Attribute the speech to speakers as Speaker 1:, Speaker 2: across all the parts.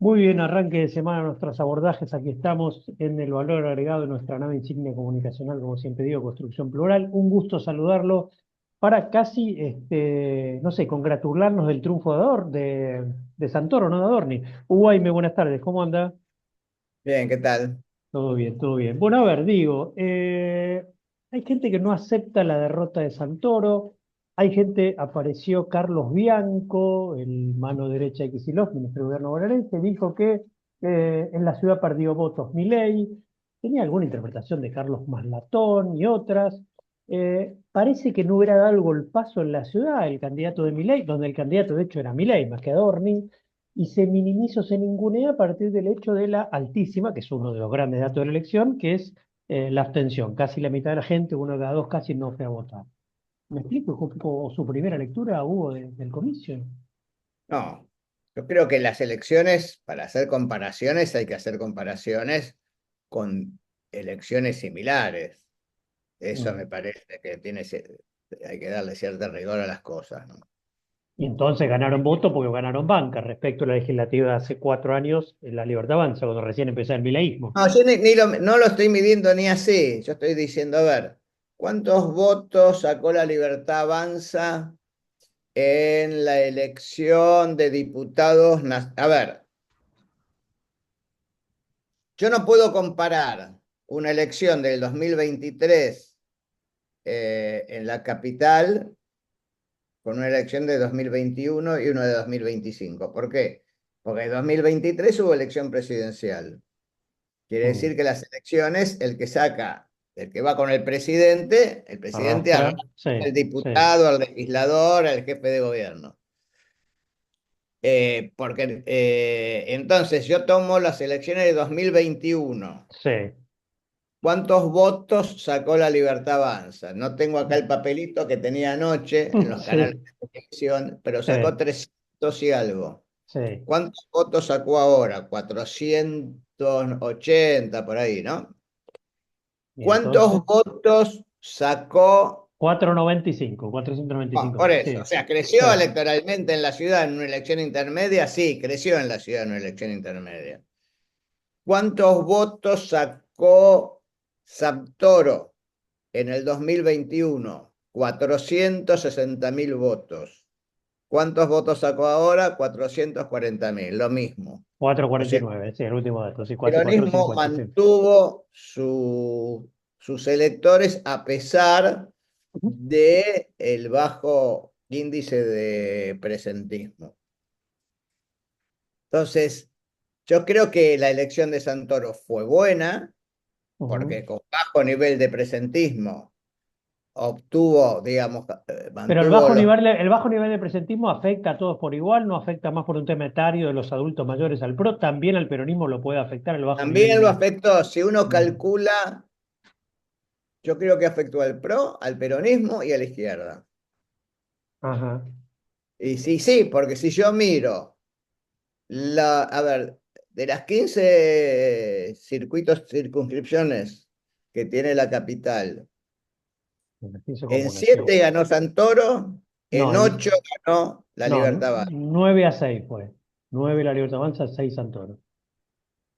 Speaker 1: Muy bien, arranque de semana nuestros abordajes. Aquí estamos en el valor agregado de nuestra nave insignia comunicacional, como siempre digo, Construcción Plural. Un gusto saludarlo para casi, no sé, congratularnos del triunfo de Santoro, no de Adorni. Jaime, buenas tardes, ¿cómo anda?
Speaker 2: Bien, ¿qué tal?
Speaker 1: Todo bien, todo bien. Bueno, a ver, digo, hay gente que no acepta la derrota de Santoro, hay gente, apareció Carlos Bianco, el mano derecha de Kicillof, ministro de Gobierno bonaerense, dijo que en la ciudad perdió votos Milei, tenía alguna interpretación de Carlos Maslatón y otras. Parece que no hubiera dado el golpazo en la ciudad el candidato de Milei, donde el candidato de hecho era Milei más que Adorni, y se minimiza o se ningunea a partir del hecho de la altísima, que es uno de los grandes datos de la elección, que es la abstención. Casi la mitad de la gente, uno de cada dos, casi no fue a votar. ¿Me explico? ¿Cómo su primera lectura hubo del comicio?
Speaker 2: No, yo creo que las elecciones, para hacer comparaciones, hay que hacer comparaciones con elecciones similares. Eso
Speaker 1: Mm.
Speaker 2: me parece que hay que darle cierto rigor a las cosas, ¿no?
Speaker 1: Y entonces ganaron voto porque ganaron banca respecto a la legislativa de hace 4 años, en la Libertad Avanza, cuando recién empezó el mileísmo.
Speaker 2: No, yo no lo estoy midiendo ni así. Yo estoy diciendo, a ver, ¿cuántos votos sacó la Libertad Avanza en la elección de diputados? A ver, yo no puedo comparar una elección del 2023 en la capital con una elección de 2021 y una de 2025. ¿Por qué? Porque en 2023 hubo elección presidencial. Quiere
Speaker 1: Mm.
Speaker 2: decir que las elecciones, el que va con el presidente
Speaker 1: Arrastra,
Speaker 2: arrastra
Speaker 1: sí,
Speaker 2: al
Speaker 1: sí.
Speaker 2: diputado, al legislador, al jefe de gobierno. Porque entonces yo tomo las elecciones de 2021.
Speaker 1: Sí.
Speaker 2: ¿Cuántos votos sacó la Libertad Avanza? No tengo acá el papelito que tenía anoche en los canales
Speaker 1: Sí,
Speaker 2: de televisión, pero
Speaker 1: sí,
Speaker 2: sacó 300 y algo.
Speaker 1: sí.
Speaker 2: ¿Cuántos votos sacó ahora? 480 por ahí, ¿no?
Speaker 1: Y entonces,
Speaker 2: ¿Cuántos votos sacó?
Speaker 1: 495, 495
Speaker 2: Por
Speaker 1: votos.
Speaker 2: eso,
Speaker 1: Sí,
Speaker 2: o sea,
Speaker 1: sí.
Speaker 2: ¿creció electoralmente en la ciudad en una elección intermedia? Sí, creció en la ciudad en una elección intermedia. ¿Cuántos votos sacó Santoro en el 2021? 460.000 votos. ¿Cuántos votos sacó ahora? 440.000, lo mismo. O sea,
Speaker 1: 449, sí, el último dato, sí,
Speaker 2: el peronismo
Speaker 1: 450, sí.
Speaker 2: mantuvo sus electores a pesar
Speaker 1: Ujú.
Speaker 2: de el bajo índice de presentismo. Entonces, yo creo que la elección de Santoro fue buena,
Speaker 1: Ujú.
Speaker 2: porque con bajo nivel de presentismo obtuvo, digamos,
Speaker 1: Pero
Speaker 2: mantuvo los...
Speaker 1: el bajo nivel de presentismo afecta a todos por igual, no afecta más por un tema etario de los adultos mayores al PRO, también al peronismo lo puede afectar el bajo nivel
Speaker 2: También lo
Speaker 1: de...
Speaker 2: afectó, si uno
Speaker 1: Mm.
Speaker 2: calcula, yo creo que afectó al PRO, al peronismo y a la izquierda.
Speaker 1: Ajá.
Speaker 2: Y sí, sí, porque si yo miro a ver, de las 15 circunscripciones que tiene la capital,
Speaker 1: Beneficio
Speaker 2: en
Speaker 1: común, sí.
Speaker 2: 7 ganó Santoro,
Speaker 1: No,
Speaker 2: en 8 ganó la
Speaker 1: no,
Speaker 2: Libertad Avanza.
Speaker 1: 9-6 fue. 9 la Libertad Avanza, 6 Santoro.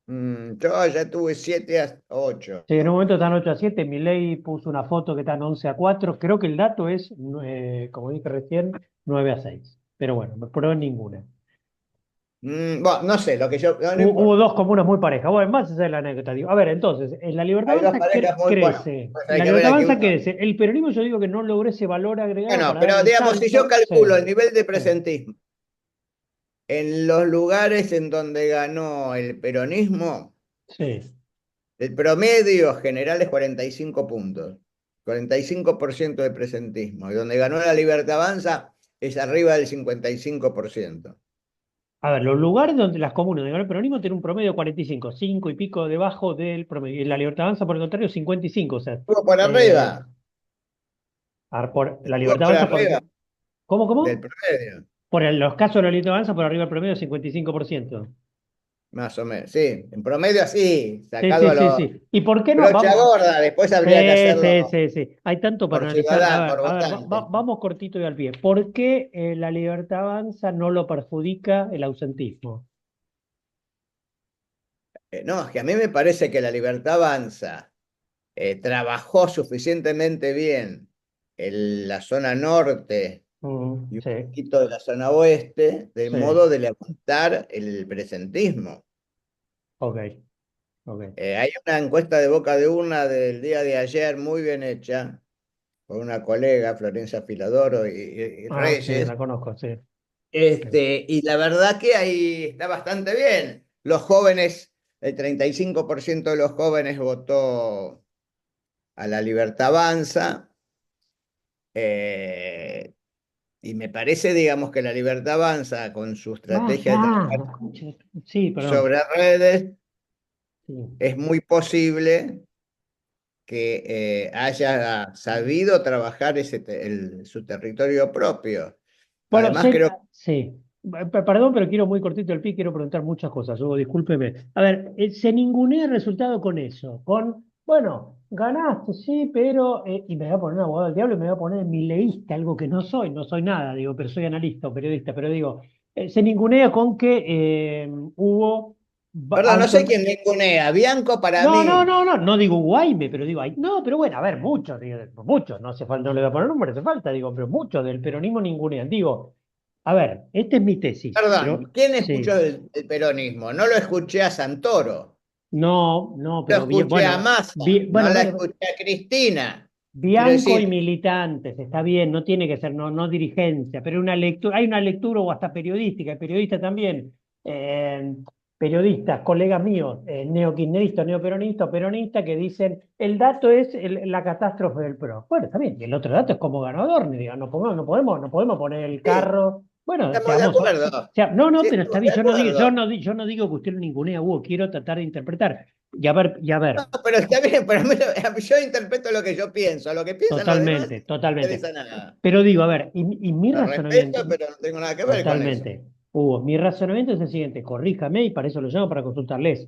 Speaker 2: Yo ya tuve 7 a 8.
Speaker 1: Sí, en un momento están 8-7. Milei puso una foto que están 11-4. Creo que el dato es, como dije recién, 9-6. Pero bueno, no probé ninguna.
Speaker 2: Bueno, no sé, lo que yo... No, no
Speaker 1: Hubo
Speaker 2: importa.
Speaker 1: dos comunas muy parejas. Bueno, más esa es la anécdota. Digo. A ver, entonces, en la Libertad
Speaker 2: Hay dos
Speaker 1: Avanza
Speaker 2: parejas muy... Bueno,
Speaker 1: crece.
Speaker 2: pues
Speaker 1: En
Speaker 2: hay
Speaker 1: la
Speaker 2: que ver
Speaker 1: Libertad
Speaker 2: a qué
Speaker 1: Avanza
Speaker 2: uno...
Speaker 1: crece. El peronismo yo digo que no logró ese valor agregado
Speaker 2: Bueno,
Speaker 1: para dar
Speaker 2: pero
Speaker 1: el
Speaker 2: digamos, si yo
Speaker 1: salto. Sí,
Speaker 2: calculo el nivel de
Speaker 1: sí,
Speaker 2: presentismo en los lugares en donde ganó el peronismo,
Speaker 1: sí.
Speaker 2: el promedio general es 45 puntos, 45% de presentismo, y donde ganó la Libertad Avanza es arriba del 55%.
Speaker 1: A ver, los lugares donde las comunas donde ganó el peronismo tienen un promedio de 45, 5 y pico debajo del promedio. Y la Libertad Avanza, por el contrario, 55. O sea,
Speaker 2: Estuvo por
Speaker 1: eh,
Speaker 2: arriba,
Speaker 1: La
Speaker 2: estuvo
Speaker 1: Libertad
Speaker 2: por
Speaker 1: Avanza
Speaker 2: arriba
Speaker 1: ¿Cómo,
Speaker 2: del
Speaker 1: cómo?
Speaker 2: promedio,
Speaker 1: Los casos de la Libertad Avanza por arriba del promedio 55%.
Speaker 2: más o menos. Sí, en promedio así,
Speaker 1: Sí,
Speaker 2: sacado
Speaker 1: sí,
Speaker 2: a
Speaker 1: sí,
Speaker 2: los
Speaker 1: sí. ¿Y por qué no?
Speaker 2: brocha
Speaker 1: Vamos.
Speaker 2: gorda, después habría que
Speaker 1: Sí,
Speaker 2: hacerlo
Speaker 1: sí, sí, sí. Hay tanto para
Speaker 2: por
Speaker 1: analizar.
Speaker 2: ciudadano, por
Speaker 1: A ver,
Speaker 2: votante.
Speaker 1: vamos cortito y al pie. ¿Por qué la Libertad Avanza no lo perjudica el ausentismo?
Speaker 2: No, es que a mí me parece que la Libertad Avanza trabajó suficientemente bien en la zona norte y un
Speaker 1: Sí,
Speaker 2: poquito de la zona oeste, de
Speaker 1: sí,
Speaker 2: modo de levantar el presentismo.
Speaker 1: ok, ok.
Speaker 2: Hay una encuesta de boca de urna del día de ayer muy bien hecha por una colega, Florencia Filadoro y
Speaker 1: Ah, sí,
Speaker 2: Reyes,
Speaker 1: la conozco, sí. Sí.
Speaker 2: y la verdad que ahí está bastante bien. Los jóvenes, el 35% de los jóvenes votó a la Libertad Avanza. eh, y me parece, digamos, que la Libertad Avanza con su estrategia de
Speaker 1: Basta,
Speaker 2: trabajar
Speaker 1: la concha sí, perdón.
Speaker 2: sobre redes,
Speaker 1: Sí.
Speaker 2: es muy posible que haya sabido trabajar su territorio propio.
Speaker 1: Bueno,
Speaker 2: Además, creo
Speaker 1: sí. Perdón, pero quiero muy cortito el pie, quiero preguntar muchas cosas, Hugo, discúlpeme. A ver, se ningunea el resultado con eso, bueno, ganaste, sí, pero, y me voy a poner un abogado del diablo y me voy a poner mileísta, algo que no soy nada, digo, pero soy analista o periodista, pero digo, se ningunea con que hubo
Speaker 2: perdón, no sé
Speaker 1: alto.
Speaker 2: quién ningunea. Bianco para mí.
Speaker 1: No digo Guayme, pero digo, no, pero bueno, a ver, muchos, digo, muchos, no hace falta, no le voy a poner nombre, hace falta, digo, pero muchos del peronismo ningunean. Digo, a ver, esta es mi tesis, pero
Speaker 2: Perdón, ¿quién escuchó
Speaker 1: sí,
Speaker 2: del peronismo? No lo escuché a Santoro,
Speaker 1: no,
Speaker 2: lo
Speaker 1: pero bien,
Speaker 2: escuché a
Speaker 1: bueno,
Speaker 2: Massa, no
Speaker 1: bueno, a
Speaker 2: la
Speaker 1: ver,
Speaker 2: escuché a Cristina. Quiero
Speaker 1: Bianco y
Speaker 2: decir,
Speaker 1: militantes, está bien, no tiene que ser, no dirigencia, pero una lectura, hay una lectura o hasta periodística, periodista también, eh, periodistas, colegas míos, neokirchneristas, neoperonistas, peronistas, que dicen, el dato es la catástrofe del PRO. Bueno, está bien, y el otro dato es como ganador, digo, no podemos poner el
Speaker 2: sí,
Speaker 1: carro, bueno,
Speaker 2: estamos de acuerdo.
Speaker 1: no,
Speaker 2: Sí,
Speaker 1: pero está
Speaker 2: estamos de
Speaker 1: bien,
Speaker 2: acuerdo.
Speaker 1: yo no digo que usted lo ningunea, Hugo, quiero tratar de interpretar, y a ver,
Speaker 2: No, pero está bien, pero yo interpreto lo que yo pienso, lo que piensan los demás no
Speaker 1: totalmente,
Speaker 2: me
Speaker 1: totalmente.
Speaker 2: interesa nada.
Speaker 1: Pero digo, a ver, y mi
Speaker 2: Lo
Speaker 1: razonamiento,
Speaker 2: respeto, pero no tengo nada que ver con eso.
Speaker 1: totalmente, Hugo, mi razonamiento es el siguiente, corríjame y para eso lo llamo para consultarles.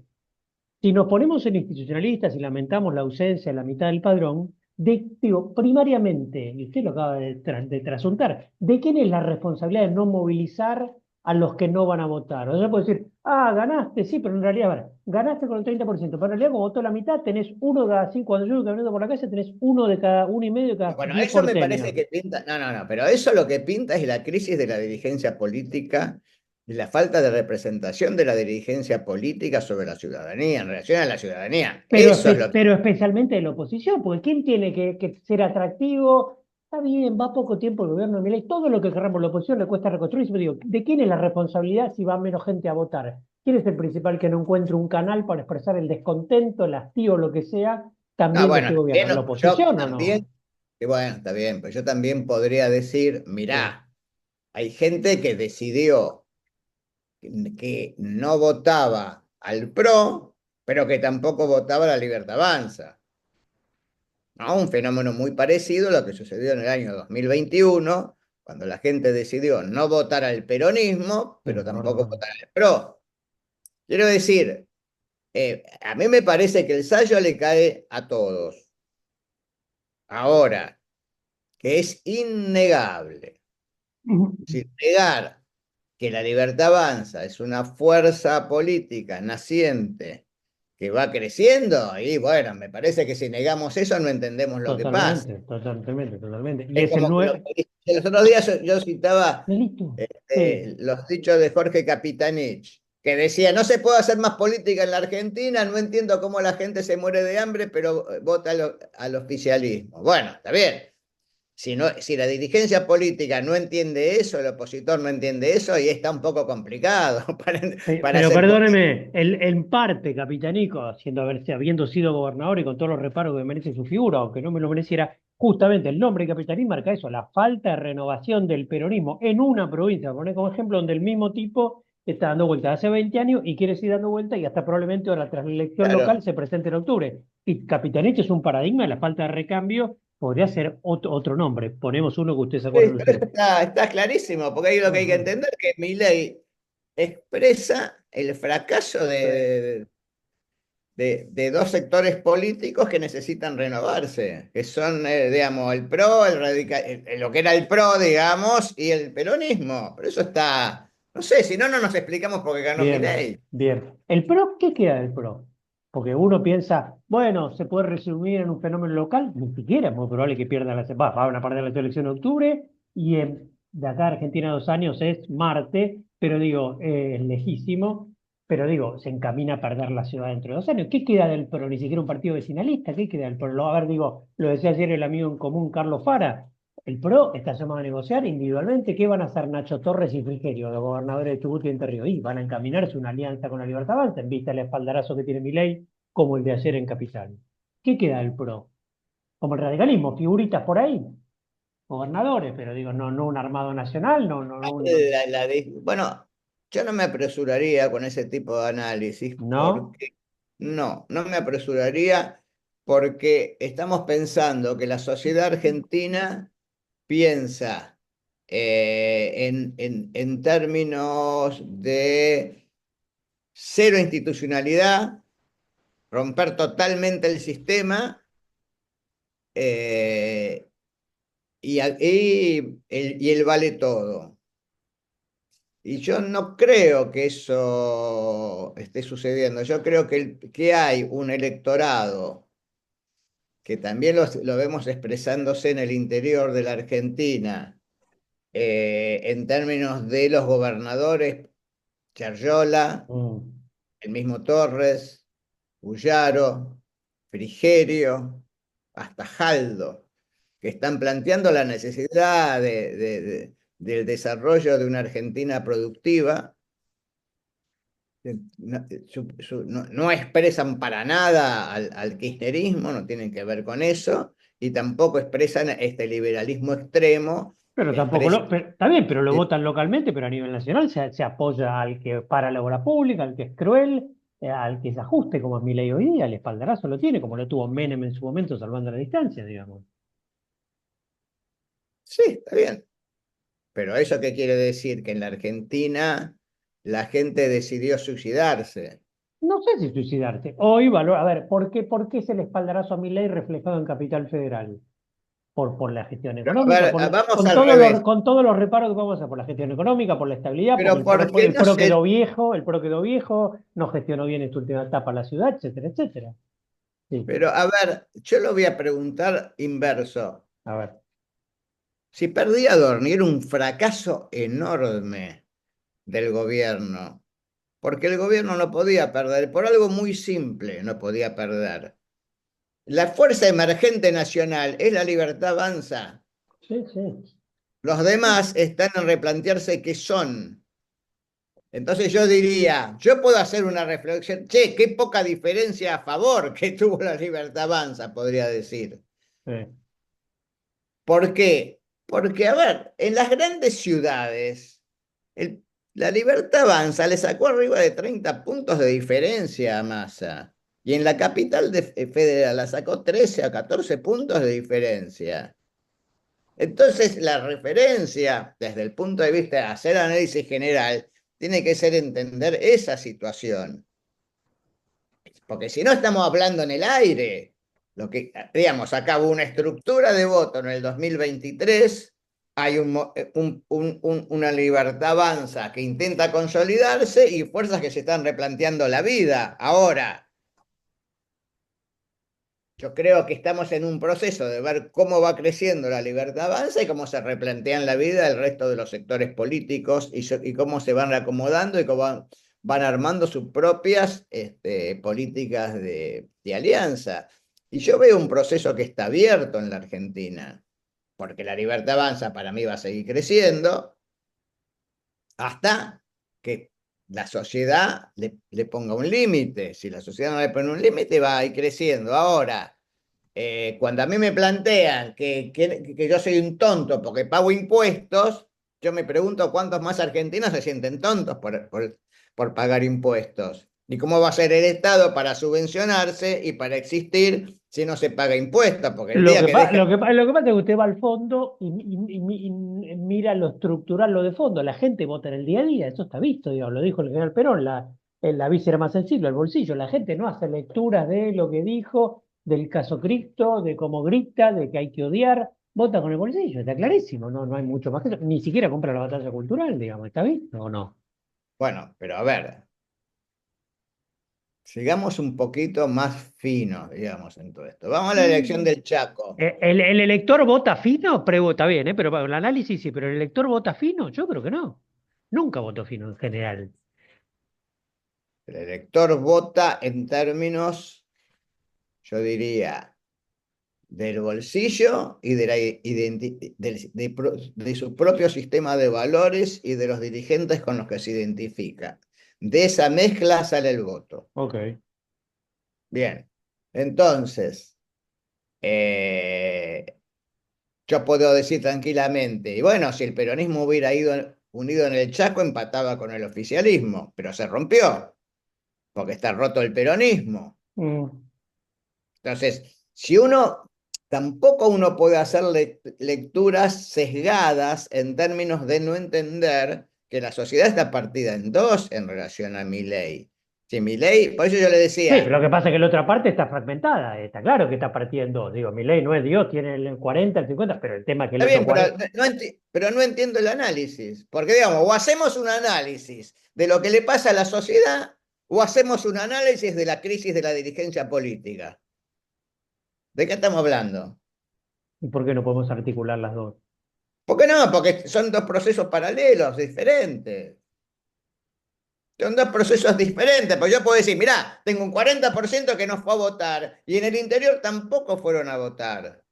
Speaker 1: Si nos ponemos en institucionalistas y lamentamos la ausencia de la mitad del padrón, digo, primariamente, y usted lo acaba de trasuntar, ¿de quién es la responsabilidad de no movilizar a los que no van a votar? O sea, puede decir, ganaste, sí, pero en realidad, a ver, ganaste con el 30%, pero en realidad como votó la mitad, tenés uno de cada cinco, cuando yo voy caminando por la calle, tenés uno de cada, uno y medio de cada
Speaker 2: Bueno,
Speaker 1: 10
Speaker 2: eso me parece
Speaker 1: porteños.
Speaker 2: que pinta, no, pero eso lo que pinta es la crisis de la dirigencia política y la falta de representación de la dirigencia política sobre la ciudadanía, en relación a la ciudadanía. Eso es lo que...
Speaker 1: Pero especialmente de la oposición, porque ¿quién tiene que ser atractivo? Está bien, va poco tiempo el gobierno de Milei, todo lo que querramos la oposición le cuesta reconstruir. Pero digo, ¿de quién es la responsabilidad si va menos gente a votar? ¿Quién es el principal que no encuentre un canal para expresar el descontento, el hastío, lo que sea,
Speaker 2: No,
Speaker 1: también de
Speaker 2: bueno,
Speaker 1: este gobierno? ¿La
Speaker 2: yo
Speaker 1: oposición o no?
Speaker 2: también, y bueno, está bien, pero yo también podría decir,
Speaker 1: Sí,
Speaker 2: mirá, hay gente que decidió que no votaba al PRO, pero que tampoco votaba a la Libertad Avanza. ¿No? Un fenómeno muy parecido a lo que sucedió en el año 2021, cuando la gente decidió no votar al peronismo,
Speaker 1: sí,
Speaker 2: pero
Speaker 1: ahora me
Speaker 2: tampoco
Speaker 1: acuerdo.
Speaker 2: votar al PRO. Quiero decir, a mí me parece que el sallo le cae a todos. Ahora, que es innegable, sin negar que la Libertad Avanza es una fuerza política naciente que va creciendo, y bueno, me parece que si negamos eso no entendemos lo que pasa.
Speaker 1: Totalmente. Y
Speaker 2: Es
Speaker 1: es el
Speaker 2: como que
Speaker 1: nuevo.
Speaker 2: los otros días yo citaba
Speaker 1: Delito. Sí.
Speaker 2: los dichos de Jorge Capitanich, que decía, no se puede hacer más política en la Argentina, no entiendo cómo la gente se muere de hambre, pero vota al oficialismo. Bueno, está bien. Si la dirigencia política no entiende eso, el opositor no entiende eso, y está un poco complicado para
Speaker 1: Pero
Speaker 2: hacer política.
Speaker 1: perdóneme, en parte, Capitanico, habiendo sido gobernador y con todos los reparos que merece su figura, aunque no me lo mereciera, justamente el nombre de Capitanín marca eso, la falta de renovación del peronismo en una provincia, poner como ejemplo, donde el mismo tipo está dando vuelta hace 20 años y quiere seguir dando vuelta y hasta probablemente ahora tras la elección local
Speaker 2: Claro.
Speaker 1: se presente en octubre. Y Capitanich es un paradigma de la falta de recambio, podría ser otro nombre. Ponemos uno que usted sacó a
Speaker 2: Sí, pero eso
Speaker 1: relucir.
Speaker 2: está clarísimo, porque ahí lo que hay que
Speaker 1: Ujú.
Speaker 2: entender es que Milei expresa el fracaso
Speaker 1: Sí.
Speaker 2: de dos sectores políticos que necesitan renovarse, que son, digamos, el PRO, lo que era el PRO, digamos, y el peronismo. Pero eso está No sé, si no, no nos explicamos por qué ganó
Speaker 1: Bien,
Speaker 2: Milei.
Speaker 1: bien. ¿El PRO? ¿Qué queda del PRO? Porque uno piensa, bueno, se puede resumir en un fenómeno local, ni siquiera es muy probable que pierdan las, van a perder las elecciones de octubre y de acá a Argentina 2 años es Marte, pero digo, es lejísimo, pero digo, se encamina a perder la ciudad dentro de 2 años. ¿Qué queda del PRO? Ni siquiera un partido vecinalista, ¿qué queda del PRO? A ver, digo, lo decía ayer el amigo en común Carlos Fara, el PRO está llamado a negociar individualmente. ¿Qué van a hacer Nacho Torres y Frigerio, los gobernadores de Chubut y Entre Ríos? Y van a encaminarse una alianza con la Libertad Avanza en vista del espaldarazo que tiene Milei, como el de ayer en Capital. ¿Qué queda del PRO? Como el radicalismo, figuritas por ahí, gobernadores, pero digo, no, no un armado nacional, no, no, no,
Speaker 2: Bueno, yo no me apresuraría con ese tipo de análisis,
Speaker 1: no.
Speaker 2: porque no me apresuraría porque estamos pensando que la sociedad argentina piensa en términos de cero institucionalidad, romper totalmente el sistema eh, y el vale todo. Y yo no creo que eso esté sucediendo. Yo creo que hay un electorado que también lo vemos expresándose en el interior de la Argentina, en términos de los gobernadores, Carriola,
Speaker 1: Mm.
Speaker 2: el mismo Torres, Bullaro, Frigerio, hasta Jaldo, que están planteando la necesidad del desarrollo de una Argentina productiva. No expresan para nada al kirchnerismo, no tienen que ver con eso, y tampoco expresan este liberalismo extremo
Speaker 1: Pero
Speaker 2: que
Speaker 1: tampoco
Speaker 2: expresa.
Speaker 1: está bien, pero lo votan localmente, pero a nivel nacional se apoya al que para la obra pública, al que es cruel, al que se ajuste, como es Milei hoy día, el espaldarazo lo tiene, como lo tuvo Menem en su momento, salvando la distancia, digamos.
Speaker 2: Sí, está bien, pero ¿eso qué quiere decir? Que en la Argentina la gente decidió suicidarse.
Speaker 1: No sé si suicidarse. Hoy, a ver, ¿por qué es el espaldarazo a Milei reflejado en Capital Federal? Por la gestión
Speaker 2: Pero a
Speaker 1: económica,
Speaker 2: ver, vamos al revés.
Speaker 1: con todos los reparos que vamos a hacer, por la gestión económica, por la estabilidad, porque
Speaker 2: Pero ¿por qué
Speaker 1: El
Speaker 2: no
Speaker 1: PRO quedó
Speaker 2: se...
Speaker 1: viejo, no gestionó bien esta última etapa la ciudad, etcétera, etcétera. Sí,
Speaker 2: Pero a ver, yo lo voy a preguntar inverso.
Speaker 1: a ver.
Speaker 2: Si perdía Dorni era un fracaso enorme del gobierno, porque el gobierno no podía perder, por algo muy simple no podía perder. La fuerza emergente nacional es la Libertad Avanza.
Speaker 1: Sí, sí.
Speaker 2: Los demás están en replantearse qué son. Entonces yo diría, yo puedo hacer una reflexión, che, qué poca diferencia a favor que tuvo la Libertad Avanza, podría decir.
Speaker 1: Sí.
Speaker 2: ¿Por qué? Porque, a ver, en las grandes ciudades, el- la Libertad Avanza le sacó arriba de 30 puntos de diferencia a Massa. Y en la capital federal la sacó 13 a 14 puntos de diferencia. Entonces, la referencia, desde el punto de vista de hacer análisis general, tiene que ser entender esa situación. Porque si no estamos hablando en el aire, lo que, digamos, acá hubo una estructura de voto en el 2023, hay una libertad avanza que intenta consolidarse y fuerzas que se están replanteando la vida. Ahora, yo creo que estamos en un proceso de ver cómo va creciendo la libertad avanza y cómo se replantean la vida el resto de los sectores políticos y cómo se van reacomodando y cómo van armando sus propias políticas de alianza. Y yo veo un proceso que está abierto en la Argentina, porque la libertad avanza para mí va a seguir creciendo hasta que la sociedad le ponga un límite. Si la sociedad no le pone un límite, va a ir creciendo. Ahora, cuando a mí me plantean que yo soy un tonto porque pago impuestos, yo me pregunto cuántos más argentinos se sienten tontos por pagar impuestos. ¿Y cómo va a ser el Estado para subvencionarse y para existir si no se paga impuestos? Porque el día que deja...
Speaker 1: Lo que pasa es que usted va al fondo y mira lo estructural, lo de fondo. La gente vota en el día a día, eso está visto, digamos, lo dijo el general Perón, la bici era más sensible, el bolsillo. La gente no hace lecturas de lo que dijo, del caso Cristo, de cómo grita, de que hay que odiar. Vota con el bolsillo, está clarísimo, no, no hay mucho más que eso. Ni siquiera compra la batalla cultural, digamos, ¿está visto o no?
Speaker 2: Bueno, pero a ver, sigamos un poquito más finos, digamos, en todo esto. Vamos a la elección
Speaker 1: Mm.
Speaker 2: del Chaco.
Speaker 1: ¿El elector vota fino? Prevota bien, ¿eh? Pero para el análisis sí, pero ¿el elector vota fino? Yo creo que no. Nunca voto fino en general.
Speaker 2: El elector vota en términos, yo diría, del bolsillo y de, de su propio sistema de valores y de los dirigentes con los que se identifica. De esa mezcla sale el voto.
Speaker 1: Ok.
Speaker 2: Bien, entonces, eh, yo puedo decir tranquilamente, y bueno, si el peronismo hubiera ido unido en el Chaco, empataba con el oficialismo, pero se rompió, porque está roto el peronismo.
Speaker 1: Mm.
Speaker 2: Entonces, si uno, tampoco uno puede hacer lecturas sesgadas en términos de no entender que la sociedad está partida en dos en relación a Milei. Si Milei, por eso yo le
Speaker 1: Sí, pero
Speaker 2: decía,
Speaker 1: lo que pasa es que la otra parte está fragmentada. Está claro que está partida en dos. Digo, mi ley no es Dios, tiene el 40, el 50, pero el tema es que el
Speaker 2: está
Speaker 1: otro
Speaker 2: bien, pero
Speaker 1: 40.
Speaker 2: pero no entiendo el análisis, porque digamos, o hacemos un análisis de lo que le pasa a la sociedad, o hacemos un análisis de la crisis de la dirigencia política. ¿De qué estamos hablando?
Speaker 1: ¿Y por qué no podemos articular las dos?
Speaker 2: ¿Por qué no? Porque son dos procesos paralelos, diferentes. Son dos procesos diferentes, pues yo puedo decir, mirá, tengo un 40% que no fue a votar y en el interior tampoco fueron a votar.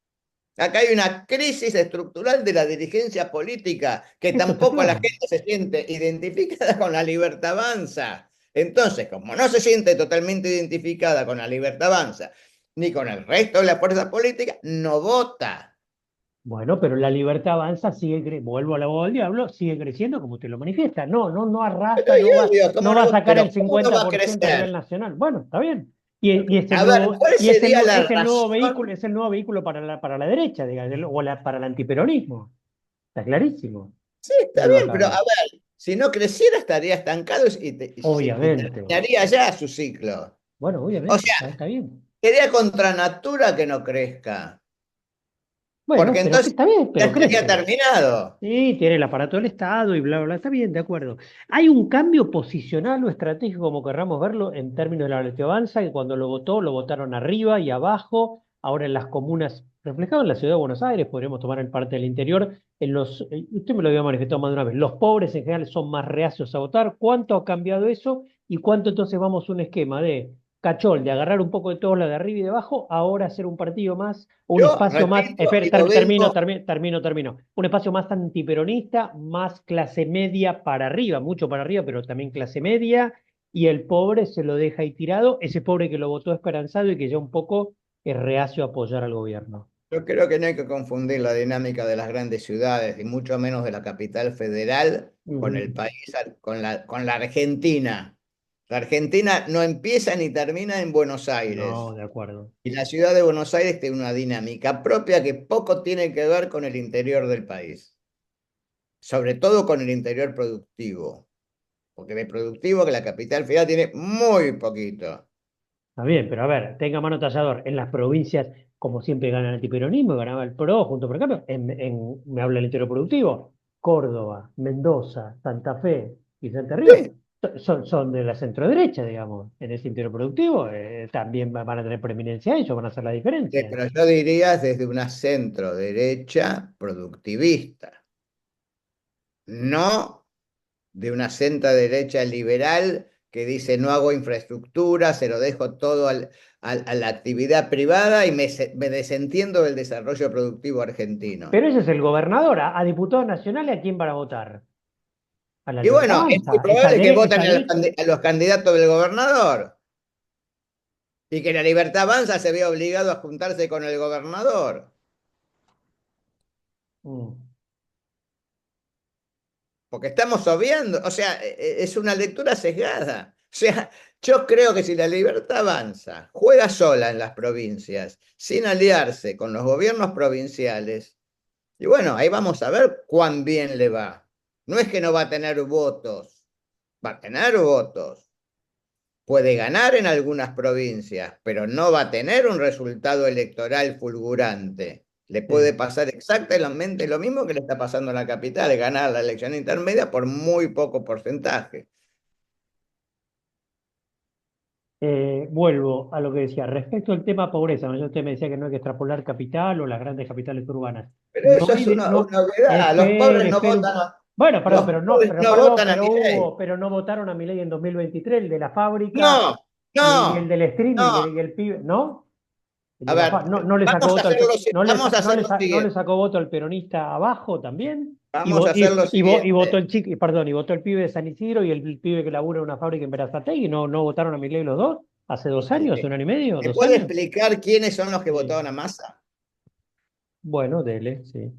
Speaker 2: Acá hay una crisis estructural de la dirigencia política que
Speaker 1: Eso está
Speaker 2: tampoco la
Speaker 1: claro.
Speaker 2: gente se siente identificada con la Libertad Avanza. Entonces, como no se siente totalmente identificada con la Libertad Avanza ni con el resto de la fuerza política, no vota.
Speaker 1: Bueno, pero la libertad avanza, vuelvo a la voz del diablo, sigue creciendo como usted lo manifiesta. No
Speaker 2: Pero
Speaker 1: arrasa,
Speaker 2: yo digo,
Speaker 1: no
Speaker 2: ¿cómo
Speaker 1: va a
Speaker 2: no?
Speaker 1: sacar
Speaker 2: Pero
Speaker 1: el
Speaker 2: ¿cómo no va a
Speaker 1: 50% a nivel
Speaker 2: crecer?
Speaker 1: nacional. Bueno, está bien. Y es el
Speaker 2: A ver,
Speaker 1: nuevo,
Speaker 2: ¿cuál sería la razón?
Speaker 1: es el nuevo vehículo para la derecha, digamos, para el antiperonismo. Está clarísimo.
Speaker 2: Sí, está
Speaker 1: ¿Dónde va a
Speaker 2: bien, pero a
Speaker 1: caber?
Speaker 2: ver, si no creciera estaría estancado y
Speaker 1: Obviamente.
Speaker 2: terminaría ya su ciclo.
Speaker 1: Bueno,
Speaker 2: O
Speaker 1: obviamente,
Speaker 2: sea,
Speaker 1: está bien.
Speaker 2: sería contra natura que no crezca, porque
Speaker 1: Bueno, pero
Speaker 2: entonces
Speaker 1: está bien,
Speaker 2: ya
Speaker 1: pero
Speaker 2: estaría
Speaker 1: crece.
Speaker 2: terminado.
Speaker 1: Sí, tiene el aparato del Estado y bla, bla, bla. Está bien, de acuerdo. Hay un cambio posicional o estratégico, como querramos verlo, en términos de la Leche Avanza, que cuando lo votó, lo votaron arriba y abajo. Ahora en las comunas, reflejado en la ciudad de Buenos Aires, podríamos tomar en parte del interior. Usted me lo había manifestado más de una vez. Los pobres en general son más reacios a votar. ¿Cuánto ha cambiado eso? ¿Y cuánto entonces vamos a un esquema de cachol, de agarrar un poco de todo la de arriba y de abajo, ahora hacer un partido más, un
Speaker 2: Yo
Speaker 1: espacio más,
Speaker 2: repito y lo vengo,
Speaker 1: termino, un espacio más antiperonista, más clase media para arriba, mucho para arriba, pero también clase media, y el pobre se lo deja ahí tirado, ese pobre que lo votó esperanzado y que ya un poco es reacio a apoyar al gobierno.
Speaker 2: yo creo que no hay que confundir la dinámica de las grandes ciudades y mucho menos de la capital federal con
Speaker 1: Ujú.
Speaker 2: el país, con la Argentina. La Argentina no empieza ni termina en Buenos
Speaker 1: No,
Speaker 2: Aires.
Speaker 1: de acuerdo.
Speaker 2: Y la ciudad de Buenos Aires tiene una dinámica propia que poco tiene que ver con el interior del país, sobre todo con el interior productivo, porque de productivo que la capital federal tiene muy poquito.
Speaker 1: Está bien, pero a ver, tenga mano tallador. En las provincias, como siempre, gana el antiperonismo, ganaba el PRO junto por ejemplo, me habla el interior productivo, Córdoba, Mendoza, Santa Fe y Santa Río,
Speaker 2: Sí,
Speaker 1: son de la centroderecha, digamos, en ese interior productivo, también van a tener preeminencia ellos, van a hacer la
Speaker 2: sí,
Speaker 1: diferencia.
Speaker 2: pero yo diría desde una centro derecha productivista, no de una centro derecha liberal que dice no hago infraestructura, se lo dejo todo a la actividad privada y me desentiendo del desarrollo productivo argentino.
Speaker 1: Pero ese es el gobernador, a diputados nacionales, ¿a quién van a votar? A la
Speaker 2: Y
Speaker 1: libertad
Speaker 2: bueno, es muy
Speaker 1: avanza,
Speaker 2: probable que voten
Speaker 1: esa derecha.
Speaker 2: a los candidatos del gobernador y que la Libertad Avanza se vea obligado a juntarse con el gobernador,
Speaker 1: Mm.
Speaker 2: porque estamos obviando, o sea, es una lectura sesgada. O sea, yo creo que si la Libertad Avanza juega sola en las provincias, sin aliarse con los gobiernos provinciales, y bueno, ahí vamos a ver cuán bien le va. No es que no va a tener votos, va a tener votos. Puede ganar en algunas provincias, pero no va a tener un resultado electoral fulgurante. Le puede
Speaker 1: Sí.
Speaker 2: pasar exactamente lo mismo que le está pasando en la capital, ganar la elección intermedia por muy poco porcentaje.
Speaker 1: Vuelvo a lo que decía, respecto al tema pobreza, ¿no? Usted me decía que no hay que extrapolar capital o las grandes capitales urbanas.
Speaker 2: Pero
Speaker 1: No
Speaker 2: eso
Speaker 1: hay
Speaker 2: es
Speaker 1: no,
Speaker 2: una obviedad. Los pobres
Speaker 1: espere,
Speaker 2: no
Speaker 1: espere
Speaker 2: votan
Speaker 1: bueno, perdón,
Speaker 2: los pobres no votan a
Speaker 1: pero
Speaker 2: Milei.
Speaker 1: pero no votaron a Milei en 2023, el de la fábrica
Speaker 2: No,
Speaker 1: y el
Speaker 2: no,
Speaker 1: del streaming
Speaker 2: no.
Speaker 1: y el pibe, ¿no? El
Speaker 2: A
Speaker 1: de
Speaker 2: ver,
Speaker 1: no le sacó voto
Speaker 2: vamos a hacer lo
Speaker 1: no le
Speaker 2: siguiente.
Speaker 1: sacó voto al peronista abajo también.
Speaker 2: Vamos a hacer lo
Speaker 1: Y votó
Speaker 2: siguiente.
Speaker 1: el chico, perdón, y votó el pibe de San Isidro y el pibe que labura en una fábrica en Berazategui, no votaron a Milei los dos, hace 2 años, un año y medio,
Speaker 2: ¿Me
Speaker 1: dos
Speaker 2: puede
Speaker 1: años.
Speaker 2: explicar quiénes son los que
Speaker 1: Sí.
Speaker 2: votaron a Massa?
Speaker 1: Bueno, dele, sí.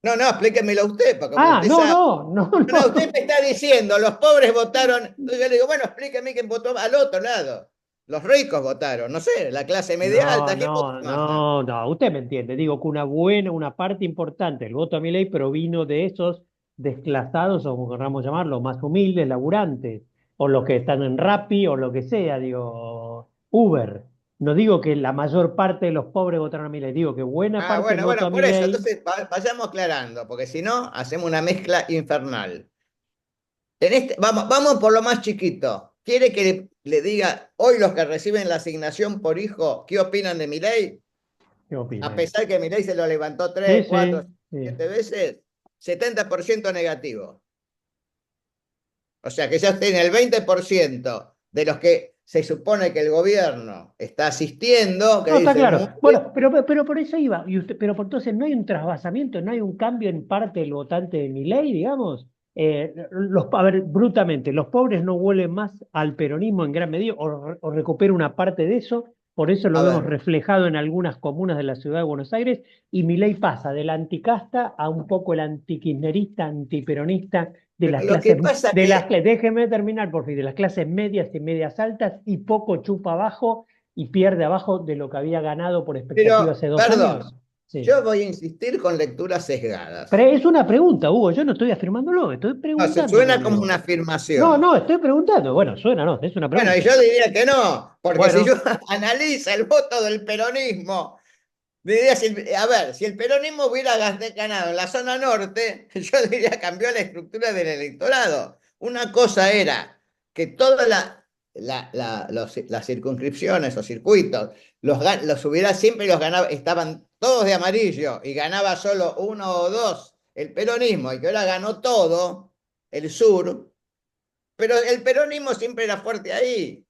Speaker 2: No, no, explíquemelo usted, porque como
Speaker 1: Ah,
Speaker 2: usted sabe. No,
Speaker 1: no.
Speaker 2: usted me está diciendo, los pobres votaron. Entonces yo le digo, bueno, explíqueme quién votó al otro lado. Los ricos votaron, no sé, la clase media alta, ¿quién votó a Massa?
Speaker 1: No, usted me entiende. Digo que una parte importante del voto a mi ley provino de esos desclasados, o como queramos llamarlo, más humildes, laburantes, o los que están en Rappi, o lo que sea, digo, Uber. No digo que la mayor parte de los pobres votaron a mi ley, digo que buena
Speaker 2: Ah,
Speaker 1: parte del
Speaker 2: bueno,
Speaker 1: voto
Speaker 2: bueno,
Speaker 1: a mi
Speaker 2: por eso.
Speaker 1: ley,
Speaker 2: Entonces vayamos aclarando, porque si no, hacemos una mezcla infernal. Vamos por lo más chiquito. ¿Quiere que le diga hoy los que reciben la asignación por hijo qué opinan de mi ley?
Speaker 1: ¿qué
Speaker 2: A
Speaker 1: opina?
Speaker 2: pesar que mi ley se lo levantó
Speaker 1: Sí,
Speaker 2: tres, cuatro,
Speaker 1: sí, sí.
Speaker 2: 7 veces, 70% negativo. O sea que ya tiene el 20% de los que se supone que el gobierno está asistiendo, que
Speaker 1: No, está
Speaker 2: dicen muy
Speaker 1: claro.
Speaker 2: bien.
Speaker 1: Bueno, pero por eso iba. Pero por entonces no hay un trasvasamiento, no hay un cambio en parte del votante de mi ley, digamos. A ver, brutamente, los pobres no vuelven más al peronismo en gran medida o recupera una parte de eso. Por eso lo
Speaker 2: A
Speaker 1: vemos
Speaker 2: ver,
Speaker 1: reflejado en algunas comunas de la ciudad de Buenos Aires. Y mi ley pasa del anticasta a un poco el antikirchnerista, antiperonista de
Speaker 2: pero
Speaker 1: las
Speaker 2: lo que
Speaker 1: clases,
Speaker 2: pasa que,
Speaker 1: déjeme terminar por fin, de las clases medias y medias altas y poco chupa abajo y pierde abajo de lo que había ganado por expectativa
Speaker 2: pero,
Speaker 1: hace 2 años?
Speaker 2: perdón,
Speaker 1: Sí.
Speaker 2: yo voy a insistir con lecturas
Speaker 1: Pero
Speaker 2: sesgadas.
Speaker 1: es una pregunta, Hugo, yo no estoy afirmándolo, estoy
Speaker 2: No, se
Speaker 1: preguntando,
Speaker 2: suena como
Speaker 1: boludo.
Speaker 2: una
Speaker 1: No,
Speaker 2: afirmación.
Speaker 1: no, estoy preguntando. Bueno, suena, no, es una
Speaker 2: Bueno, y
Speaker 1: pregunta.
Speaker 2: yo diría que no, porque si yo
Speaker 1: Bueno,
Speaker 2: analizo el voto del peronismo, diría, a ver, si el peronismo hubiera ganado en la zona norte, yo diría cambió la estructura del electorado. Una cosa era que todas las circunscripciones o circuitos los hubiera siempre los ganaba, estaban todos de amarillo y ganaba solo uno o dos el peronismo y que ahora ganó todo el sur, pero el peronismo siempre era fuerte ahí.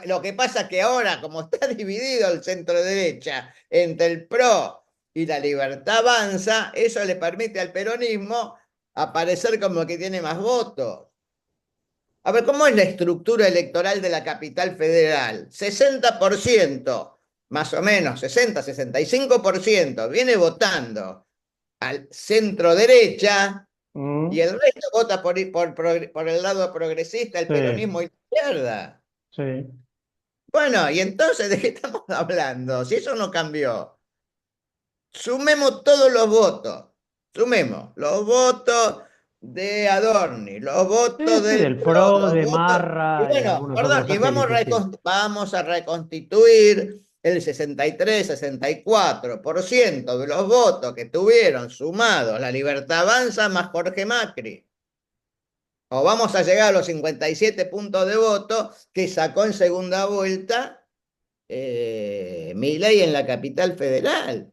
Speaker 2: Lo que pasa es que ahora, como está dividido el centro derecha entre el PRO y la Libertad Avanza, eso le permite al peronismo aparecer como que tiene más votos. A ver, ¿cómo es la estructura electoral de la capital federal? 60%, más o menos, 65% viene votando al centro derecha y
Speaker 1: mm,
Speaker 2: el resto vota por el lado progresista, el
Speaker 1: sí,
Speaker 2: peronismo y la izquierda.
Speaker 1: sí.
Speaker 2: Bueno, y entonces, ¿de qué estamos hablando? Si eso no cambió, sumemos todos los votos. Sumemos los votos de Adorni, los
Speaker 1: Sí,
Speaker 2: votos
Speaker 1: sí,
Speaker 2: del
Speaker 1: del
Speaker 2: PRO,
Speaker 1: PRO,
Speaker 2: los
Speaker 1: de
Speaker 2: votos. Y
Speaker 1: Marra y
Speaker 2: bueno,
Speaker 1: algunos
Speaker 2: perdón,
Speaker 1: otros
Speaker 2: y
Speaker 1: satélites, sí.
Speaker 2: vamos a reconstituir el 63-64% de los votos que tuvieron sumados la Libertad Avanza más Jorge Macri. O vamos a llegar a los 57 puntos de voto que sacó en segunda vuelta Milei en la capital federal.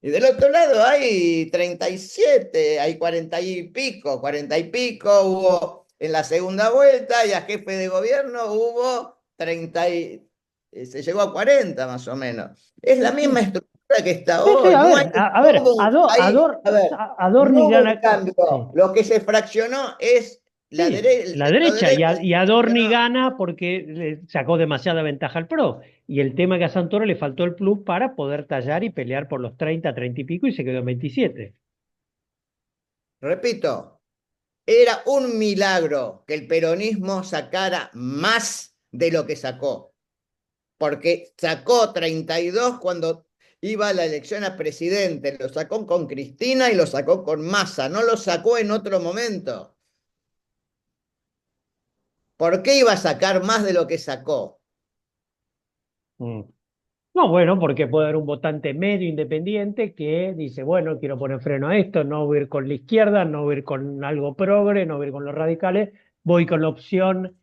Speaker 2: Y del otro lado hay 37, hay 40 y pico hubo en la segunda vuelta y a jefe de gobierno hubo 30 se llegó a 40 más o menos. Es la misma
Speaker 1: Sí,
Speaker 2: estructura que está
Speaker 1: sí, sí,
Speaker 2: hoy,
Speaker 1: a
Speaker 2: no hay,
Speaker 1: ver,
Speaker 2: no hubo a ver, no
Speaker 1: Adorni
Speaker 2: hubo un
Speaker 1: gana. Sí.
Speaker 2: cambio. Lo que se fraccionó es
Speaker 1: Sí,
Speaker 2: el
Speaker 1: la
Speaker 2: centro
Speaker 1: derecha
Speaker 2: derecha se
Speaker 1: y Adorni
Speaker 2: fraccionó.
Speaker 1: gana porque le sacó demasiada ventaja al PRO. Y el tema que a Santoro le faltó el plus para poder tallar y pelear por los 30, 30 y pico y se quedó en 27.
Speaker 2: Repito, era un milagro que el peronismo sacara más de lo que sacó, porque sacó 32 cuando iba a la elección a presidente, lo sacó con Cristina y lo sacó con Massa, no lo sacó en otro momento. ¿Por qué iba a sacar más de lo que sacó?
Speaker 1: Mm. No, bueno, porque puede haber un votante medio independiente que dice, bueno, quiero poner freno a esto, no voy a ir con la izquierda, no voy a ir con algo progre, no voy a ir con los radicales, voy con la opción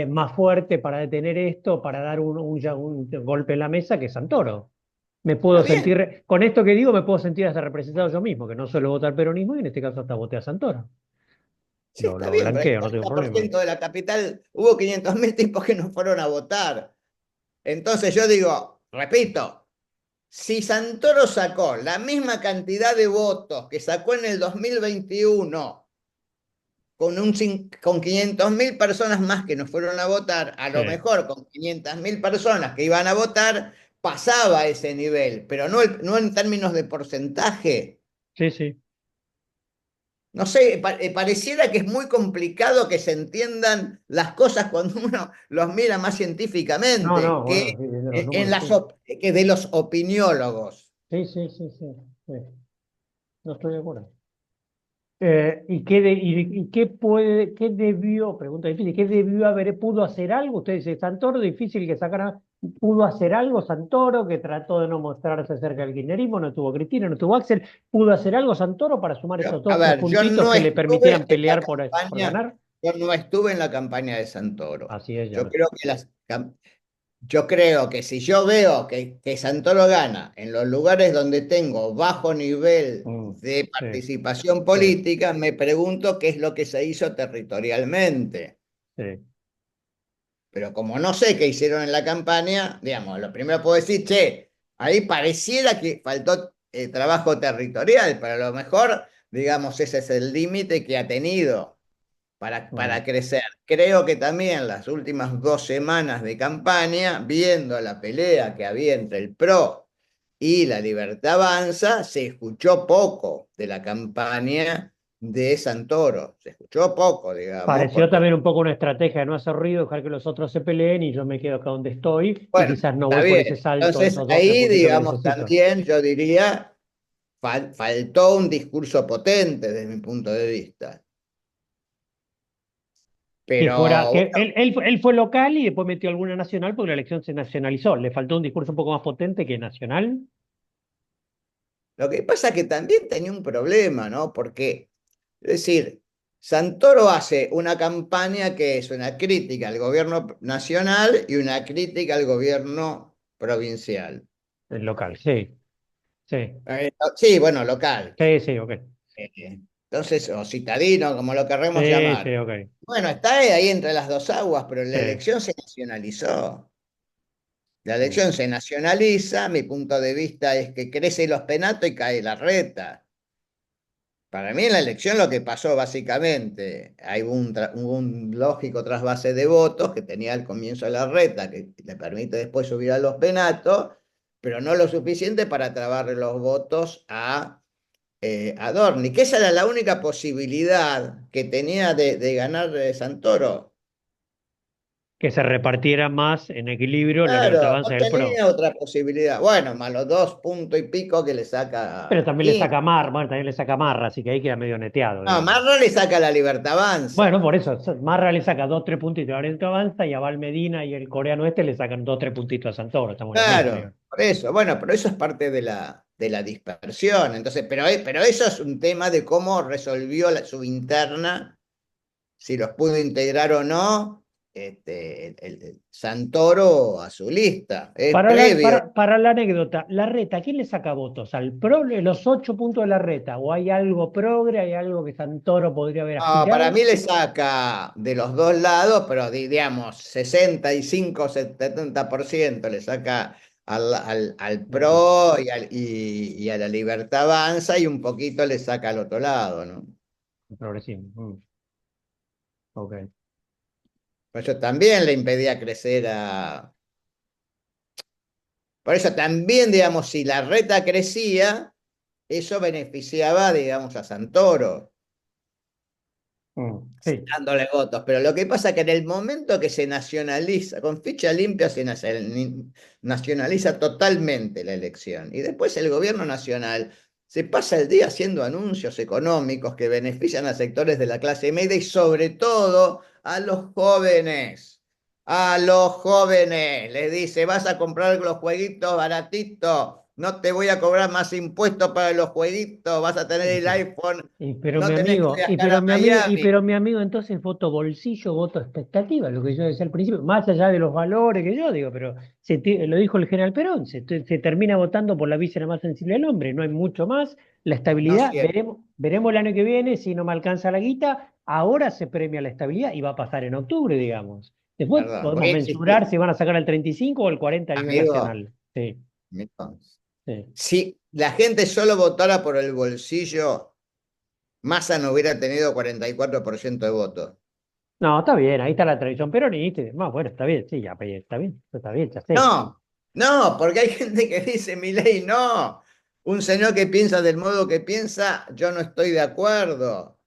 Speaker 1: más fuerte para detener esto, para dar un golpe en la mesa que Santoro. Me
Speaker 2: Está
Speaker 1: puedo
Speaker 2: bien.
Speaker 1: sentir, con esto que digo, me puedo sentir hasta representado yo mismo, que no suelo votar peronismo y en este caso hasta voté a Santoro.
Speaker 2: Sí, está
Speaker 1: Lo
Speaker 2: bien, pero el
Speaker 1: blanqueo, no tengo
Speaker 2: 40%
Speaker 1: problema.
Speaker 2: de la capital hubo 500.000 tipos que no fueron a votar. Entonces yo digo, repito, si Santoro sacó la misma cantidad de votos que sacó en el 2021 con 500.000 personas más que no fueron a votar, a lo
Speaker 1: Sí,
Speaker 2: mejor con 500.000 personas que iban a votar, pasaba ese nivel, pero no, no en términos de porcentaje.
Speaker 1: sí, sí.
Speaker 2: No sé, pareciera que es muy complicado que se entiendan las cosas cuando uno los mira más
Speaker 1: No,
Speaker 2: científicamente
Speaker 1: no, bueno, sí, viendo los
Speaker 2: en
Speaker 1: números, sí.
Speaker 2: que de los opiniólogos.
Speaker 1: Sí, sí, sí, sí, sí. No estoy de acuerdo. ¿Y qué puede, qué debió, pregunta difícil, qué debió haber, pudo hacer algo? Usted dice, Santoro, difícil que sacara, pudo hacer algo Santoro, que trató de no mostrarse cerca del kirchnerismo, no tuvo Cristina, no tuvo Axel, ¿pudo hacer algo Santoro para sumar esos
Speaker 2: A
Speaker 1: dos, tres
Speaker 2: ver, yo
Speaker 1: puntitos
Speaker 2: no
Speaker 1: que le
Speaker 2: estuve
Speaker 1: permitieran
Speaker 2: en la
Speaker 1: pelear por
Speaker 2: campaña,
Speaker 1: ganar?
Speaker 2: yo no estuve en la campaña de Santoro.
Speaker 1: Así es, ya
Speaker 2: Yo
Speaker 1: lo sé.
Speaker 2: creo que yo creo que si yo veo que Santoro gana en los lugares donde tengo bajo nivel
Speaker 1: Mm,
Speaker 2: de
Speaker 1: sí,
Speaker 2: participación
Speaker 1: sí,
Speaker 2: política, me pregunto qué es lo que se hizo territorialmente.
Speaker 1: sí.
Speaker 2: Pero como no sé qué hicieron en la campaña, digamos, lo primero puedo decir, che, ahí pareciera que faltó trabajo territorial, pero a lo mejor, digamos, ese es el límite que ha tenido
Speaker 1: Mm.
Speaker 2: para crecer. Creo que también las últimas 2 semanas de campaña, viendo la pelea que había entre el PRO y la Libertad Avanza, se escuchó poco de la campaña de Santoro. Se escuchó poco, digamos,
Speaker 1: Pareció
Speaker 2: porque,
Speaker 1: también un poco una estrategia de no hacer ruido, dejar que los otros se peleen y yo me quedo acá donde estoy y
Speaker 2: bueno,
Speaker 1: quizás no
Speaker 2: está
Speaker 1: voy por
Speaker 2: bien.
Speaker 1: ese salto,
Speaker 2: Entonces
Speaker 1: esos dos, tres
Speaker 2: ahí,
Speaker 1: puntitos que
Speaker 2: digamos,
Speaker 1: necesito.
Speaker 2: también yo diría, faltó un discurso potente desde mi punto de vista.
Speaker 1: Que fuera,
Speaker 2: Pero
Speaker 1: que él fue local y después metió alguna nacional porque la elección se nacionalizó. Le faltó un discurso un poco más potente que nacional.
Speaker 2: lo que pasa es que también tenía un problema, ¿no? Porque, es decir, Santoro hace una campaña que es una crítica al gobierno nacional y una crítica al gobierno provincial.
Speaker 1: El local, sí, sí,
Speaker 2: Sí, bueno, local.
Speaker 1: sí, sí, ok.
Speaker 2: Entonces, o citadino, como lo querremos
Speaker 1: Sí,
Speaker 2: llamar.
Speaker 1: sí, ok.
Speaker 2: Bueno, está ahí entre las dos aguas, pero la
Speaker 1: Sí.
Speaker 2: elección se nacionalizó. La
Speaker 1: Mm.
Speaker 2: elección se nacionaliza, mi punto de vista es que crece los penatos y cae la reta. Para mí en la elección lo que pasó básicamente, hay hubo un lógico trasvase de votos que tenía al comienzo de la reta, que le permite después subir a los penatos, pero no lo suficiente para trabarle los votos a Dorni, que esa era la única posibilidad que tenía de ganar Santoro.
Speaker 1: Que se repartiera más en equilibrio la libertad
Speaker 2: Claro,
Speaker 1: avanza
Speaker 2: no
Speaker 1: del PRO.
Speaker 2: tenía otra posibilidad. Bueno, más los 2 puntos y pico que le
Speaker 1: Pero
Speaker 2: saca a
Speaker 1: también le
Speaker 2: Kim.
Speaker 1: saca Marra, bueno, también le saca Marra, así que ahí queda medio neteado,
Speaker 2: No,
Speaker 1: digamos.
Speaker 2: Marra le saca la Libertad
Speaker 1: Bueno,
Speaker 2: Avanza.
Speaker 1: por eso, Marra le saca dos, tres puntitos a Lorenzo Avanza y a Val Medina y el coreano este le sacan dos, tres puntitos a Santoro, estamos en la misma,
Speaker 2: Claro,
Speaker 1: digamos.
Speaker 2: por eso. Bueno, pero eso es parte de la dispersión. Entonces, pero eso es un tema de cómo resolvió su interna, si los pudo integrar o no, el Santoro a su lista. Es previo.
Speaker 1: Para la anécdota, la reta, ¿quién le saca votos? ¿Al progre, los 8 puntos de la reta? ¿O hay algo progre, hay algo que Santoro podría haber
Speaker 2: No, para
Speaker 1: aspirado?
Speaker 2: mí le saca de los dos lados, pero digamos, 65-70% le saca al
Speaker 1: Mm,
Speaker 2: PRO y a la Libertad Avanza y un poquito le saca al otro lado, ¿no?
Speaker 1: progresismo. Ok.
Speaker 2: Por eso también le impedía crecer Por eso también, digamos, si la reta crecía, eso beneficiaba, digamos, a Santoro,
Speaker 1: Sí.
Speaker 2: dándole votos. Pero lo que pasa es que en el momento que se nacionaliza, con ficha limpia se nacionaliza totalmente la elección. Y después el gobierno nacional se pasa el día haciendo anuncios económicos que benefician a sectores de la clase media y sobre todo a los jóvenes. A los jóvenes les dice, vas a comprar los jueguitos baratitos, no te voy a cobrar más impuestos para los jueguitos, vas a tener
Speaker 1: Y
Speaker 2: el
Speaker 1: sí.
Speaker 2: iPhone,
Speaker 1: Pero mi
Speaker 2: no tenés que
Speaker 1: amigo,
Speaker 2: viajar a Miami.
Speaker 1: pero mi amigo entonces voto bolsillo, voto expectativa, lo que yo decía al principio, más allá de los valores que yo digo, pero lo dijo el general Perón, se termina votando por la víscera más sensible del hombre, no hay mucho más, la
Speaker 2: No
Speaker 1: estabilidad,
Speaker 2: siempre,
Speaker 1: veremos el año que viene, si no me alcanza la guita, ahora se premia la estabilidad y va a pasar en octubre, digamos. Después
Speaker 2: perdón, voy
Speaker 1: podemos
Speaker 2: a
Speaker 1: mensurar
Speaker 2: insistir,
Speaker 1: si van a sacar el 35 o el 40 a nivel
Speaker 2: amigo.
Speaker 1: nacional. Sí,
Speaker 2: Amigo,
Speaker 1: sí.
Speaker 2: si la gente solo votara por el bolsillo, Massa no hubiera tenido 44% de votos.
Speaker 1: No, está bien, ahí está la tradición peronista y demás. Bueno, está bien, sí, ya, pues, está bien, ya sé.
Speaker 2: No, no, porque hay gente que dice, Milei, no. Un señor que piensa del modo que piensa, yo no estoy de acuerdo.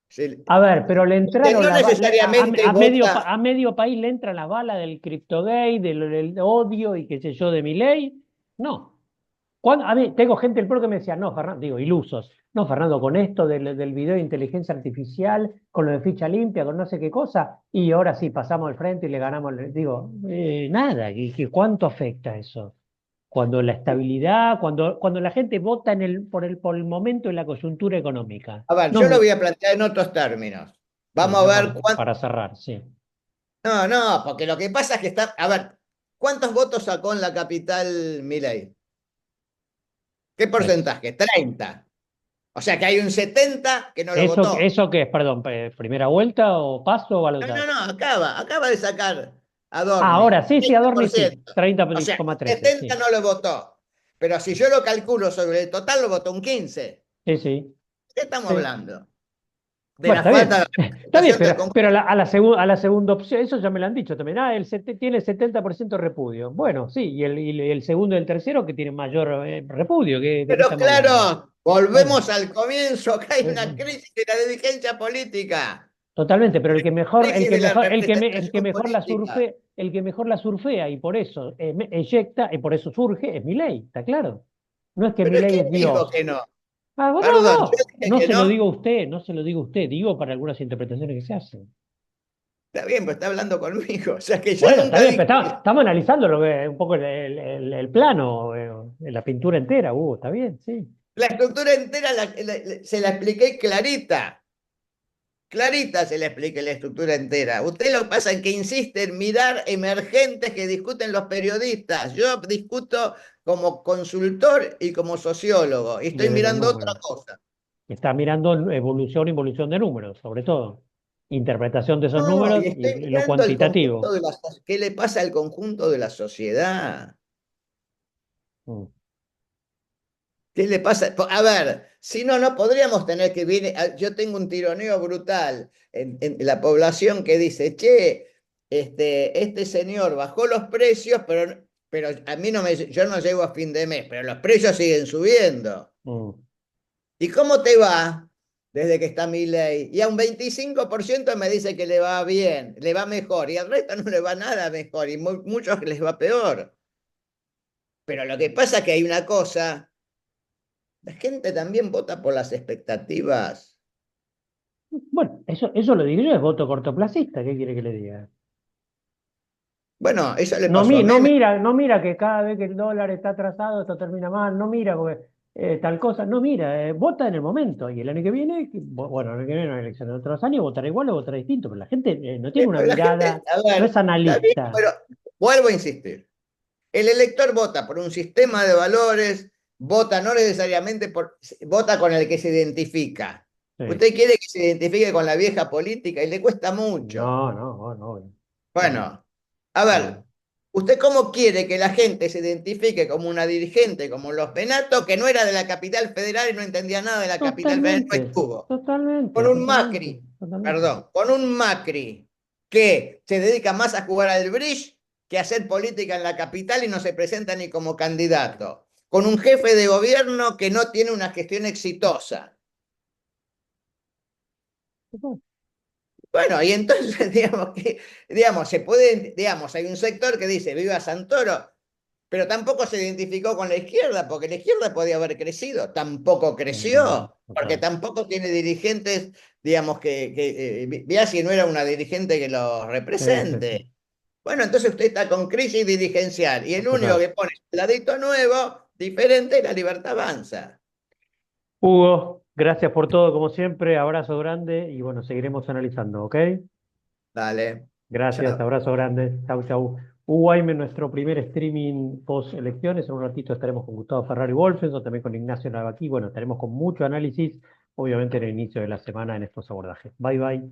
Speaker 2: Si-
Speaker 1: A ver, pero le entraron
Speaker 2: no necesariamente vota.
Speaker 1: a medio país le entra la bala del CryptoGate, del odio y qué sé yo de mi ley. No. A mí, tengo gente del pueblo que me decía, no, Fernando, digo, ilusos. No, Fernando, con esto del video de inteligencia artificial, con lo de ficha limpia, con no sé qué cosa, y ahora sí pasamos al frente y le ganamos. Digo, nada, ¿cuánto afecta eso? Cuando la estabilidad, cuando la gente vota por el momento en la coyuntura económica.
Speaker 2: A ver, yo lo
Speaker 1: No,
Speaker 2: voy a plantear en otros términos.
Speaker 1: bueno,
Speaker 2: Vamos a
Speaker 1: ya
Speaker 2: ver cuánto.
Speaker 1: para cerrar, sí.
Speaker 2: No, no, porque lo que pasa es que está. A ver, ¿cuántos votos sacó en la capital Milei? ¿Qué
Speaker 1: Pues,
Speaker 2: porcentaje? 30. O sea que hay un 70 que no lo votó.
Speaker 1: ¿eso qué es? Perdón, ¿primera vuelta o paso o
Speaker 2: No, no,
Speaker 1: balotaje?
Speaker 2: no, acaba de sacar a
Speaker 1: Ah,
Speaker 2: Dorni.
Speaker 1: ahora sí, sí, Adorni sí,
Speaker 2: 30%. O sea,
Speaker 1: 30,13,
Speaker 2: 70
Speaker 1: sí.
Speaker 2: no lo votó. Pero si yo lo calculo sobre el total, lo votó un 15.
Speaker 1: Sí, sí,
Speaker 2: ¿Qué estamos
Speaker 1: sí.
Speaker 2: hablando? De
Speaker 1: Bueno,
Speaker 2: la
Speaker 1: está
Speaker 2: falta de
Speaker 1: bien, está bien,
Speaker 2: representación del
Speaker 1: pero
Speaker 2: conjunto.
Speaker 1: a la segunda opción, eso ya me lo han dicho también, tiene 70% de repudio. Bueno, sí, y el segundo y el tercero que tienen mayor repudio, ¿de qué
Speaker 2: Pero
Speaker 1: estamos hablando?
Speaker 2: claro,
Speaker 1: Bueno,
Speaker 2: volvemos al comienzo, acá hay una
Speaker 1: bueno.
Speaker 2: crisis de la dirigencia política,
Speaker 1: Totalmente, pero
Speaker 2: crisis de la
Speaker 1: el que
Speaker 2: representación
Speaker 1: mejor
Speaker 2: política.
Speaker 1: el que mejor la surfea y por eso eyecta y por eso surge es Milei, ¿está claro? No es que
Speaker 2: Pero
Speaker 1: Milei
Speaker 2: ¿quién
Speaker 1: es
Speaker 2: dijo
Speaker 1: Dios.
Speaker 2: que no?
Speaker 1: Ah, bueno,
Speaker 2: Perdón, yo
Speaker 1: no,
Speaker 2: dije que no.
Speaker 1: no se lo digo a usted, digo para algunas interpretaciones que se hacen.
Speaker 2: Está bien, pues está hablando conmigo. O sea que yo
Speaker 1: Bueno, está
Speaker 2: nunca
Speaker 1: bien,
Speaker 2: dije.
Speaker 1: pero estamos analizando un poco el plano, la pintura entera, está bien, sí.
Speaker 2: La estructura entera se la expliqué clarita. Clarita se le explique la estructura entera. Usted lo que pasa es que insiste en mirar emergentes que discuten los periodistas. Yo discuto como consultor y como sociólogo y
Speaker 1: Y
Speaker 2: estoy
Speaker 1: de los
Speaker 2: mirando otra
Speaker 1: números.
Speaker 2: cosa.
Speaker 1: Está mirando involución de números, sobre todo. Interpretación de esos
Speaker 2: No, y
Speaker 1: números
Speaker 2: estoy
Speaker 1: y lo
Speaker 2: mirando el conjunto
Speaker 1: cuantitativo.
Speaker 2: de qué le pasa al conjunto de la sociedad.
Speaker 1: Mm.
Speaker 2: ¿Qué le pasa? A ver, si no, no podríamos tener que viene. Yo tengo un tironeo brutal en la población que dice, che, este señor bajó los precios, pero a mí no me, yo no llego a fin de mes, pero los precios siguen subiendo.
Speaker 1: Mm.
Speaker 2: ¿Y cómo te va desde que está mi ley? Y a un 25% me dice que le va bien, le va mejor, y al resto no le va nada mejor, y muchos que les va peor. Pero lo que pasa es que hay una cosa. La gente también vota por las expectativas.
Speaker 1: Bueno, eso lo digo yo, es voto cortoplacista, ¿qué quiere que le diga?
Speaker 2: Bueno, eso le pasó a Menem.
Speaker 1: No mira que cada vez que el dólar está atrasado, esto termina mal, no mira porque tal cosa, no mira, vota en el momento. Y el año que viene, bueno, el año que viene no hay elecciones, otros años votará igual o votará distinto, pero la gente no tiene una
Speaker 2: Pero la gente,
Speaker 1: mirada,
Speaker 2: a
Speaker 1: no es
Speaker 2: ver, está bien,
Speaker 1: analista.
Speaker 2: pero vuelvo a insistir. El elector vota por un sistema de valores, vota no necesariamente vota con el que se identifica.
Speaker 1: Sí.
Speaker 2: Usted quiere que se identifique con la vieja política y le cuesta mucho.
Speaker 1: No, no, no, obvio, obvio,
Speaker 2: Bueno, a ver,
Speaker 1: obvio.
Speaker 2: ¿usted cómo quiere que la gente se identifique como una dirigente, como los Penato, que no era de la capital federal y no entendía nada de la capital federal, no
Speaker 1: Totalmente,
Speaker 2: estuvo? Con
Speaker 1: totalmente,
Speaker 2: un
Speaker 1: totalmente,
Speaker 2: Macri,
Speaker 1: totalmente.
Speaker 2: perdón, con un Macri que se dedica más a jugar al bridge que a hacer política en la capital y no se presenta ni como candidato. Con un jefe de gobierno que no tiene una gestión exitosa. Bueno, y entonces, digamos, se puede, digamos, hay un sector que dice, viva Santoro, pero tampoco se identificó con la izquierda, porque la izquierda podía haber crecido, tampoco
Speaker 1: No,
Speaker 2: creció, porque
Speaker 1: total.
Speaker 2: tampoco tiene dirigentes, digamos, Biasi no era una dirigente que lo
Speaker 1: Sí, sí, sí,
Speaker 2: represente. Bueno, entonces usted está con crisis dirigencial y el único
Speaker 1: total.
Speaker 2: que pone el ladito nuevo diferente y la libertad avanza.
Speaker 1: Hugo, gracias por todo, como siempre. Abrazo grande y bueno, seguiremos analizando, ¿ok?
Speaker 2: Dale,
Speaker 1: Gracias,
Speaker 2: chao.
Speaker 1: abrazo grande. Chau, chau. Hugo Aime, nuestro primer streaming post elecciones. En un ratito estaremos con Gustavo Ferrari Wolfenson, también con Ignacio Navaquí. Bueno, estaremos con mucho análisis, obviamente en el inicio de la semana en estos abordajes. Bye, bye.